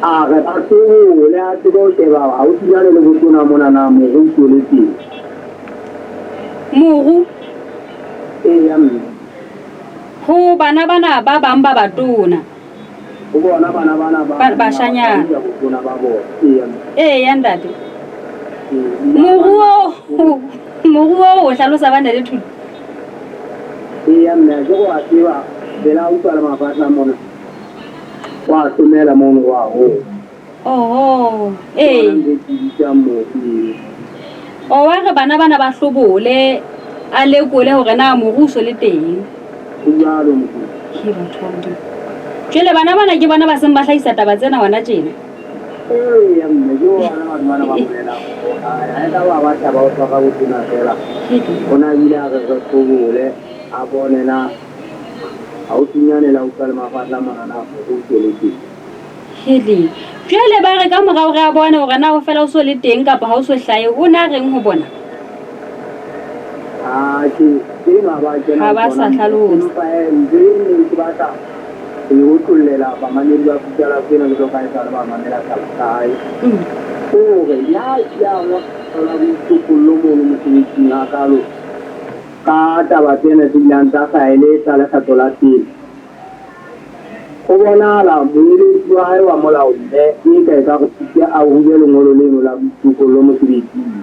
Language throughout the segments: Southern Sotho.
re ba le a tsebo sheba ha o tsiyane le botona mona na mo go tsweletse moru ya mme ho bana ba bang ba batona go bona bana bashanyana botona ba bona ya ya ntate moruo o hlalosa bana le thuto ya mme ke go a tseba bela o tsala mafahla mona wa somela mo wa ho o wa re bana ba hlobole a lekole hore na moruso le teng jalo mo ke batho jele bana ke bona ba seng ba hlahisa taba tsena wana tjena ya mme jo bana ba bolela ai ka ba ta ba o tsaka botona fela ona bila ga go hlobole a bonela ha o tsinyane la o tsala mafahla mona na go tsweletse hele jele ba re ka morao re a bona hore na o fela o so le teng kapa ha o so hlaye o na reng ho bona ha ba sa hlalosa ke batla o tlolela ba manedi ba fitela tsena le ka etsa ba manela ka kae re ya wa la boitokollo mo mo tsitsing a kalo ka taba tsena di lanta ka ile tsa le katola teng go bona la moeletsi wa hae wa molao le e ka etsa go fitlha a ho le ngolo leno la boitokollo mo tsitsing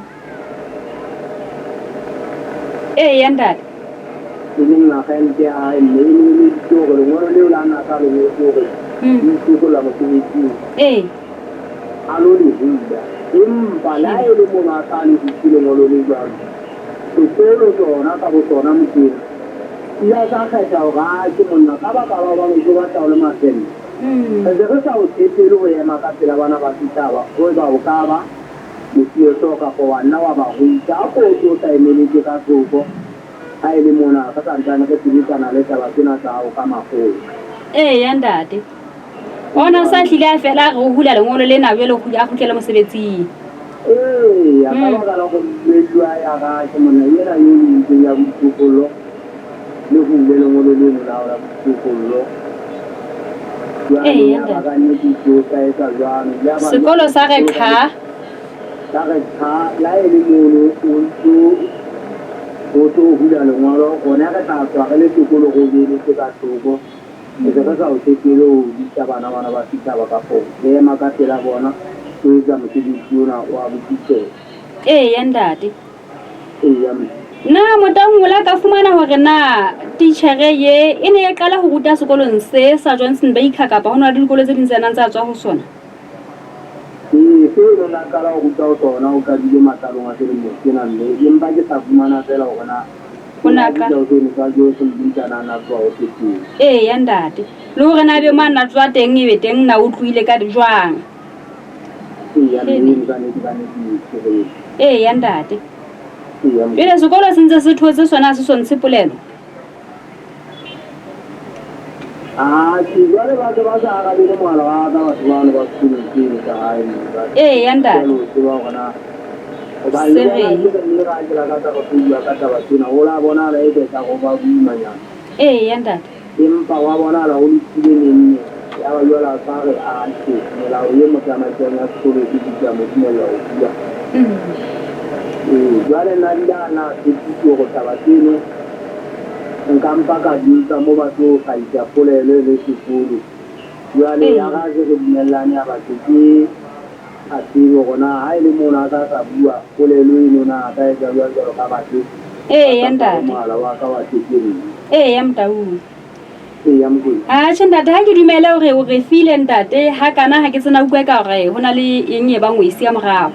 ya ntate ini na gente a ini gore ngoro le la na ka le gore ni ko la mo tsitsing alo le hula impa la ile mo na ka le tsitsing ngolo le jwa tselo tsona ka bo tsona motho ya sa kgetha ga ke monna ka ba ba go ba taolo masene se re sa o tshepele go ema ka tsela bana ba fitaba go ba o ka ba motho so ka go wana wa ba go itsa go o sa emeletse ka tsoko a ile mona ka tsantana ke tsibitsana le taba tsena tsa o ka magolo ya ntate ona sa hlile a fela go hula lengolo le na bjele go ya khutlela mosebetsing ya ka ba ka go lwa ya ga ke mona yena yo ntse ya botsokolo le go le lengolo le la la botsokolo ya ba ga ne di tsoka e ka jwang ya ba sekolo sa re kha la ile mono o to hula lengolo gona ka tla tswa le sekolo go dile ke ka tsoko e ka sa o tshepelo di bana ba fitaba ka go le maka tela bona o etsa motho wa botitse ya ntate ya na motangola ka fumana hore na teachere ye e ne ya qala ho ruta sekolong se sa Johnson Baker kapa hona le dikolo tse ding tse nang tsa tswa ho sona se la kala go ruta o tsona o ka dile matalong a tsere mo tsena le empa ke sa fumana fela hona ona ka ka jo se dintana na tswa o tsetsi ya ntate le hore na be mana tswa teng e be teng na o tluile ka dijwang ya mme ya ntate ile sekolo se ntse se thotse sona se sontse polelo ke jwale ba sa ga le moala wa ka batho ba ba tsile ka hae ya ntate ba le le ra ke la ka go bua ka taba tsena o la bona la e ka go ba buimanyana ya ntate empa wa bona la o tsile neng ya ba yo la sa re a ke la o ye motama tsena sekolo ke ditsa mo tsela o bua jwale na dilana ke tshiko go taba tseno nka mpa ka ditsa mo batho ka itsa polelo le sekolo jwale ya ga se go dinelane ya batho ke a tsebo gona ha ile mona ka sa bua polelo eno na ka e jalo ka batho ya ntate mala wa ka wa tshekeng ya mtaung ya mgwe ntate ha ke dumele hore o re file ntate ha kana ha ke tsena utlwa ka hore hona le eng e bang o isi ya morao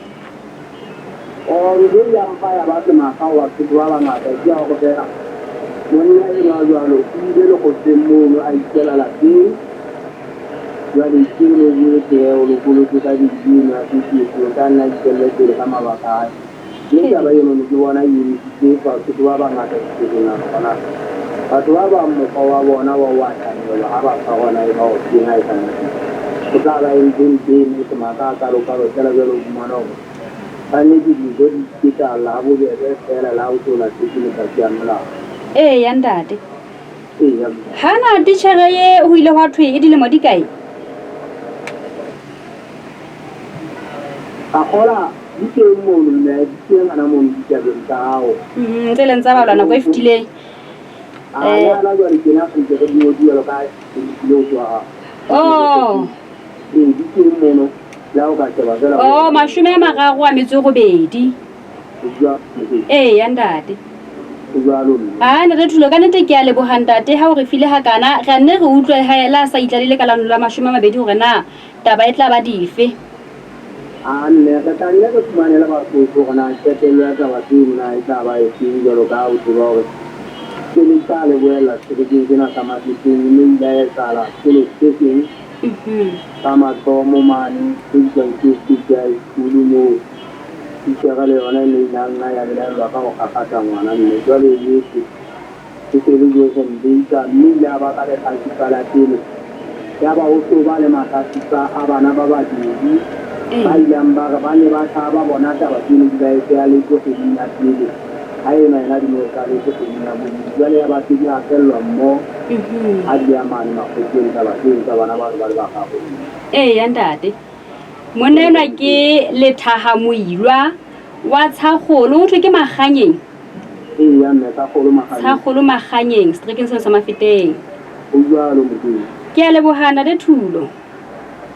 re ya mpa ya batho maka wa batho ba bangata ke go fela monna e ba jwalo ile le go tsemono a itela la teng jwale ke le le ke o lo go ka di dina ke ke ka nna ditelle tele ka mabaka le ya ba yeno le bona yini ke fa ke ba bangata ke bona bona batho ba ba mo wa bona wa tshwanela ha ba fa gona e ba o tsena e kana go tla ba e dinteng ke maka ka lo tsela jalo mona ba ne di go di ka la bo be fela la o tsola tsile ka tsana ya ntate ya hana teachere ye o ile wa thwe e dilemo di kae ka kgola di teng mono mme di teng ana mono di tabeng tsa hao tse leng tsa baola nako e fetileng la jwale ke na se ke di odiwa ka lo tswa di teng mono la o ka tseba jela mashome a mararo a metso e robedi ya ntate ne re thulo ka nnete ke a leboga ntate ha o re file ha kana re nne re utlwe ha la sa itla le ka lano la mashome a mabedi hore na taba e tla ba dife nne ka tanya ke fumanela batho gona tsetelo ya taba tseo na e tla ba e tseng jalo ka o tseba hore ke le tla le boela se ke tsena ka matleng mme ile ya tsala ke le tseng ka mathomo mane ke ya ikulu mo itshega le yona le nna ya le la ka go gakata ngwana mme jwale yetse ke se le go se ndika mme ya ba ka le tsanti kala tele ya ba o so ba le makasi tsa abana ba ba didi ba ilang ba ne ba thaba bona taba tseno di ba e ya le go se nna tele ha ena ena di mo ka le go se nna mo jwale ya ba tidi a felwa mo a di ya mane mafoteng taba tseno tsa bana ba ba gago ya ntate monena ke lethaha moilwa wa tshagolo o tle ke maganyeng ya mme tshagolo maganyeng strekeng se sa mafeteng o jwalo motho ke a lebohana le thulo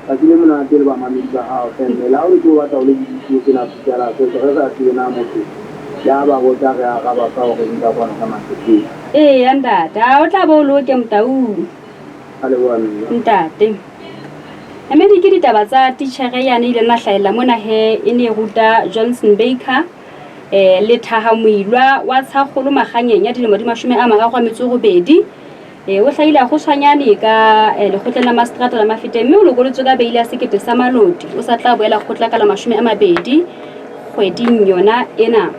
ka dile mona tele ba mamedi ba hao sente la o tlo batla o le dithuo ke na tsala se re sa tsena motho ya ba go tla ga ba ka go nka bona ka mafeteng ya ntate o tla bo lo ke mtaung a lebohana ntate ke ditaba tsa titjhere yane ile nna hlaela mona he e ne ruta Johnson Baker le thaha moilwa wa tshagolo maganyeng ya dilemo di 32 o hlaile a go tshwanyane ka lekgotleng la mastrata la mafete mme o lokoletswe ka beile ya sekete sa malodi o sa tla boela kgotla ka la 20 kgweding yona ena